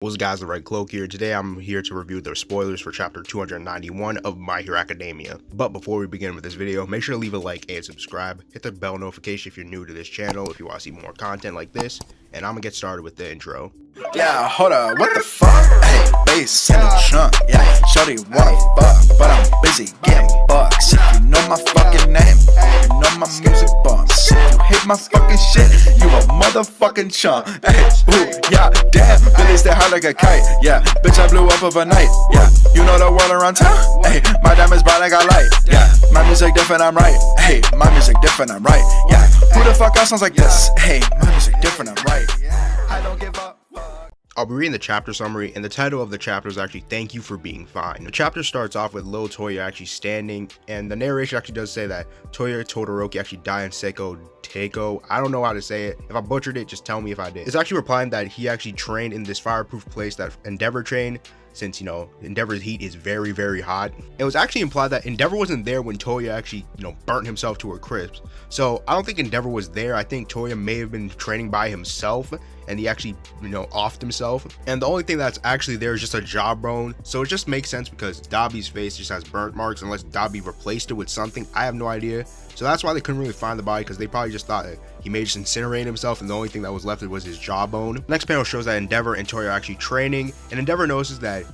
What's guys, the Red Cloak here. Today I'm here to review the spoilers for chapter 291 of My Hero Academia. But before we begin with this video, make sure to leave a like and subscribe. Hit the bell notification if you're new to this channel, if you want to see more content like this. And I'm gonna get started with the intro. Yeah, hold up, what the fuck? Hey, bass in the trunk, yeah. Shorty wanna fuck, but I'm busy getting bucks. If you know my fucking name, you know my music bumps. If you hate my fucking shit, you a motherfucking chump. Hey, ooh, yeah, damn, Billy stay high like a kite. Yeah, bitch, I blew up overnight. Yeah, you know the world around town. Hey, my diamonds bright like a light. Yeah, my music different, I'm right. Hey, my music different, I'm right. Yeah, who the fuck else sounds like this? Hey, my music different, I'm right. I don't give up. I'll be reading the chapter summary, and the title of the chapter is actually "Thank You for Being Fine." The chapter starts off with Lil Touya actually standing, and the narration actually does say that Touya Todoroki actually died in Seiko Teiko. I don't know how to say it. If I butchered it, just tell me if I did. It's actually replying that he actually trained in this fireproof place that Endeavor trained, since, you know, Endeavor's heat is very, very hot. It was actually implied that Endeavor wasn't there when Touya actually, burnt himself to a crisp. So I don't think Endeavor was there. I think Touya may have been training by himself, and he actually, offed himself. And the only thing that's actually there is just a jawbone. So it just makes sense because Dabi's face just has burnt marks, unless Dabi replaced it with something. I have no idea. So that's why they couldn't really find the body, because they probably just thought that he may just incinerate himself, and the only thing that was left was his jawbone. Next panel shows that Endeavor and Touya are actually training, and Endeavor notices that,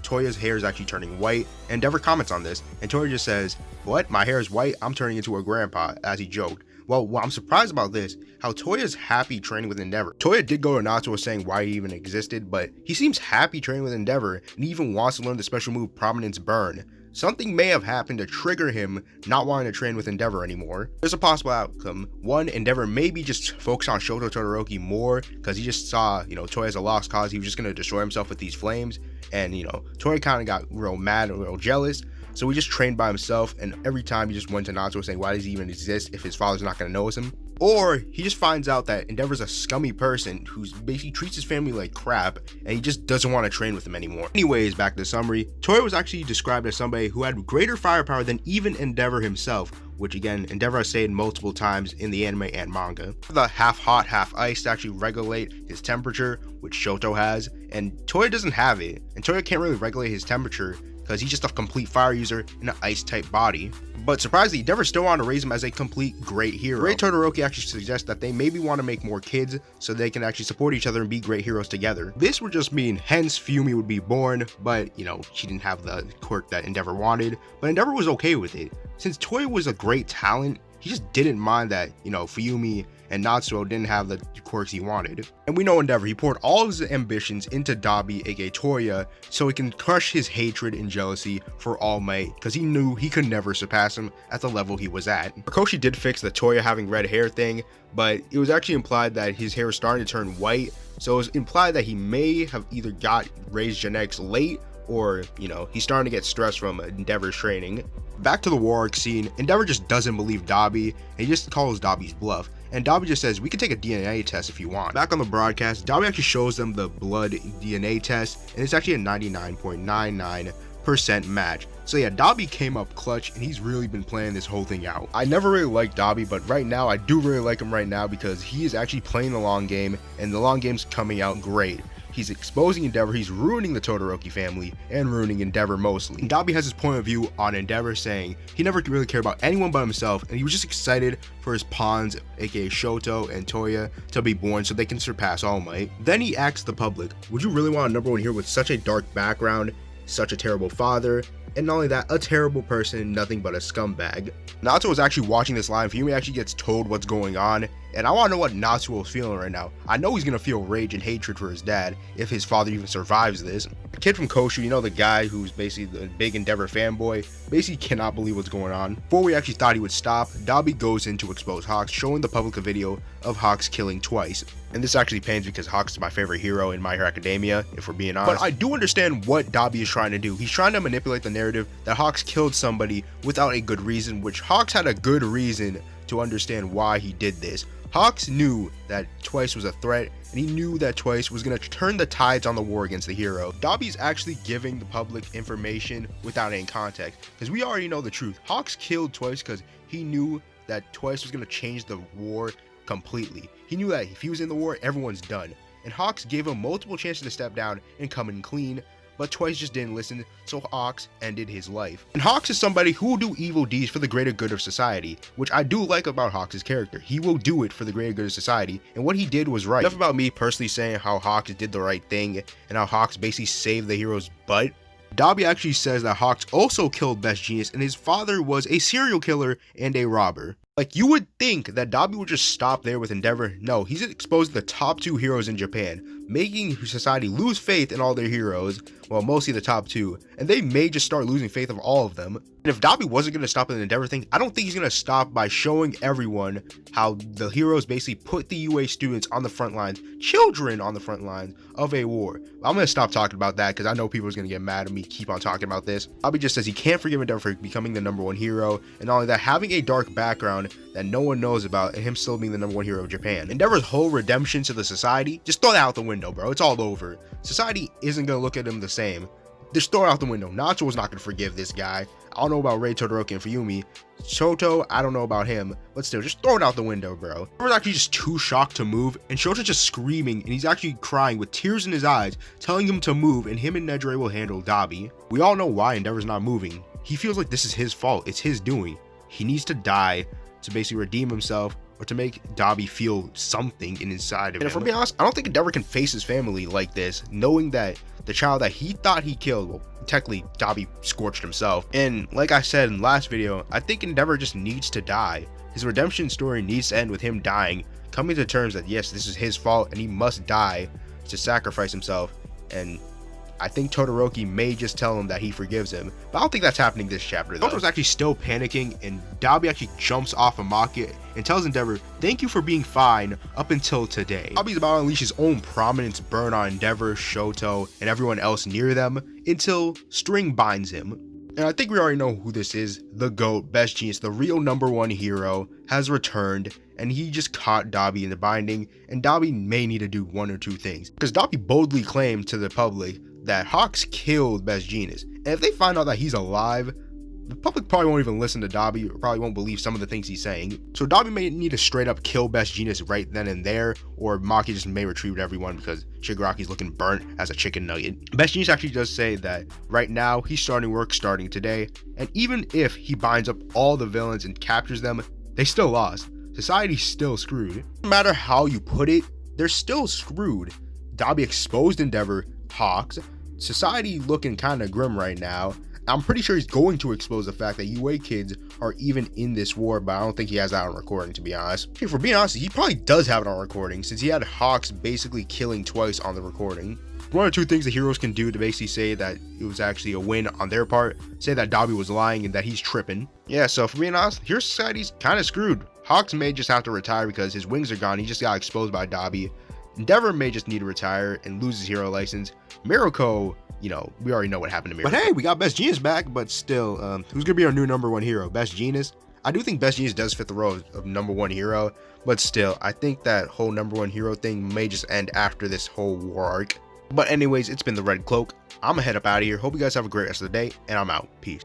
Toya's hair is actually turning white. Endeavor comments on this, and Touya just says, "What? My hair is white? I'm turning into a grandpa," as he joked. Well, what I'm surprised about this, how Toya's happy training with Endeavor. Touya did go to Natsuo saying why he even existed, but he seems happy training with Endeavor, and he even wants to learn the special move Prominence Burn. Something may have happened to trigger him not wanting to train with Endeavor anymore. There's a possible outcome. One, Endeavor maybe just focus on Shoto Todoroki more, because he just saw, Toya as a lost cause. He was just going to destroy himself with these flames, and, Toya kind of got real mad and real jealous. So he just trained by himself, and every time he just went to Natsuo saying, why does he even exist if his father's not going to notice him? Or he just finds out that Endeavor's a scummy person who basically treats his family like crap, and he just doesn't want to train with them anymore. Anyways, back to the summary. Touya was actually described as somebody who had greater firepower than even Endeavor himself, which again, Endeavor has said multiple times in the anime and manga. The half hot, half ice to actually regulate his temperature, which Shoto has, and Touya doesn't have it. And Touya can't really regulate his temperature because he's just a complete fire user in an ice type body. But surprisingly, Endeavor still want to raise him as a complete great hero. Great Todoroki actually suggests that they maybe want to make more kids so they can actually support each other and be great heroes together. This would just mean hence Fumi would be born, but she didn't have the quirk that Endeavor wanted, but Endeavor was okay with it. Since Touya was a great talent, he just didn't mind that, Fumi and Natsuo didn't have the quirks he wanted. And we know Endeavor, he poured all of his ambitions into Dabi, aka Touya, so he can crush his hatred and jealousy for All Might, because he knew he could never surpass him at the level he was at. Koshi did fix the Touya having red hair thing, but it was actually implied that his hair was starting to turn white, so it was implied that he may have either got raised genetics late, or, he's starting to get stressed from Endeavor's training. Back to the war arc scene, Endeavor just doesn't believe Dabi, and he just calls Dabi's bluff. And Dabi just says, we can take a DNA test if you want. Back on the broadcast, Dabi actually shows them the blood DNA test, and it's actually a 99.99% match. So yeah, Dabi came up clutch, and he's really been playing this whole thing out. I never really liked Dabi, but right now, I do really like him right now because he is actually playing the long game, and the long game's coming out great. He's exposing Endeavor, he's ruining the Todoroki family, and ruining Endeavor mostly. And Dabi has his point of view on Endeavor, saying he never really cared about anyone but himself, and he was just excited for his pawns, aka Shoto and Touya, to be born so they can surpass All Might. Then he asks the public, would you really want a number one hero with such a dark background, such a terrible father, and not only that, a terrible person, nothing but a scumbag? Natsuo is actually watching this live. Fumi actually gets told what's going on, and I want to know what Natsuo is feeling right now. I know he's going to feel rage and hatred for his dad if his father even survives this. The kid from Koshu, the guy who's basically the big Endeavor fanboy, basically cannot believe what's going on. Before we actually thought he would stop, Dabi goes in to expose Hawks, showing the public a video of Hawks killing twice. And this actually pains because Hawks is my favorite hero in My Hero Academia, if we're being honest. But I do understand what Dabi is trying to do. He's trying to manipulate the narrative that Hawks killed somebody without a good reason, which Hawks had a good reason to understand why he did this. Hawks knew that Twice was a threat, and he knew that Twice was going to turn the tides on the war against the hero. Dabi's actually giving the public information without any context, because we already know the truth. Hawks killed Twice because he knew that Twice was going to change the war completely. He knew that if he was in the war, everyone's done. and Hawks gave him multiple chances to step down and come in clean, but Twice just didn't listen, so Hawks ended his life. And Hawks is somebody who will do evil deeds for the greater good of society, which I do like about Hawks' character. He will do it for the greater good of society, and what he did was right. Enough about me personally saying how Hawks did the right thing and how Hawks basically saved the hero's butt. Dobby actually says that Hawks also killed Best Genius, and his father was a serial killer and a robber. Like, you would think that Dobby would just stop there with Endeavor. No, he's exposed the top 2 heroes in Japan, making society lose faith in all their heroes, well, mostly the top 2, and they may just start losing faith of all of them. And if Dobby wasn't going to stop at the Endeavor thing, I don't think he's going to stop by showing everyone how the heroes basically put the UA students on the front lines, children on the front lines of a war. I'm going to stop talking about that because I know people are going to get mad at me keep on talking about this. Dobby just says he can't forgive Endeavor for becoming the #1 hero, and not only that, having a dark background that no one knows about, and him still being the #1 hero of Japan. Endeavor's whole redemption to the society, just throw that out the window, bro. It's all over. Society isn't going to look at him the same. Just throw it out the window. Nacho's not going to forgive this guy. I don't know about Rei, Todoroki, and Fuyumi. Shoto, I don't know about him, but still, just throw it out the window, bro. Endeavor's actually just too shocked to move, and Shoto's just screaming, and he's actually crying with tears in his eyes, telling him to move, and him and Nedre will handle Dobby. We all know why Endeavor's not moving. He feels like this is his fault. It's his doing. He needs to die to basically redeem himself, or to make Dobby feel something inside of him. And if we're being honest, I don't think Endeavor can face his family like this, knowing that the child that he thought he killed, well, technically Dobby scorched himself. And like I said in the last video, I think Endeavor just needs to die. His redemption story needs to end with him dying, coming to terms that yes, this is his fault and he must die to sacrifice himself. And I think Todoroki may just tell him that he forgives him, but I don't think that's happening this chapter though. Shoto's actually still panicking, and Dobby actually jumps off a Maki and tells Endeavor, "Thank you for being fine up until today." Dobby's about to unleash his own prominence burn on Endeavor, Shoto, and everyone else near them until String binds him. And I think we already know who this is. The GOAT, Best Genius, the real #1 hero, has returned, and he just caught Dobby in the binding, and Dobby may need to do one or two things. Because Dobby boldly claimed to the public that Hawks killed Best Genius, and if they find out that he's alive, the public probably won't even listen to Dobby, or probably won't believe some of the things he's saying. So Dobby may need to straight up kill Best Genius right then and there, or Maki just may retrieve everyone because Shigaraki's looking burnt as a chicken nugget. Best Genius actually does say that right now he's starting work starting today, and even if he binds up all the villains and captures them, they still lost. Society's still screwed. No matter how you put it, they're still screwed. Dobby exposed Endeavor, Hawks, society looking kind of grim right now. I'm pretty sure he's going to expose the fact that UA kids are even in this war, but I don't think he has that on recording, to be honest. If we're being honest, he probably does have it on recording, since he had Hawks basically killing Twice on the recording. One or two things the heroes can do to basically say that it was actually a win on their part, say that Dobby was lying and that he's tripping. Yeah, so if we're being honest, here society's kind of screwed. Hawks may just have to retire because his wings are gone. He just got exposed by Dobby. Endeavor may just need to retire and lose his hero license. Mirako, you know, we already know what happened to Mirako. But hey, we got Best Genius back, but still, who's gonna be our new #1 hero? Best Genius? I do think Best Genius does fit the role of #1 hero, but still, I think that whole #1 hero thing may just end after this whole war arc. But anyways, it's been the Red Cloak. I'm gonna head up out of here. Hope you guys have a great rest of the day, and I'm out. Peace.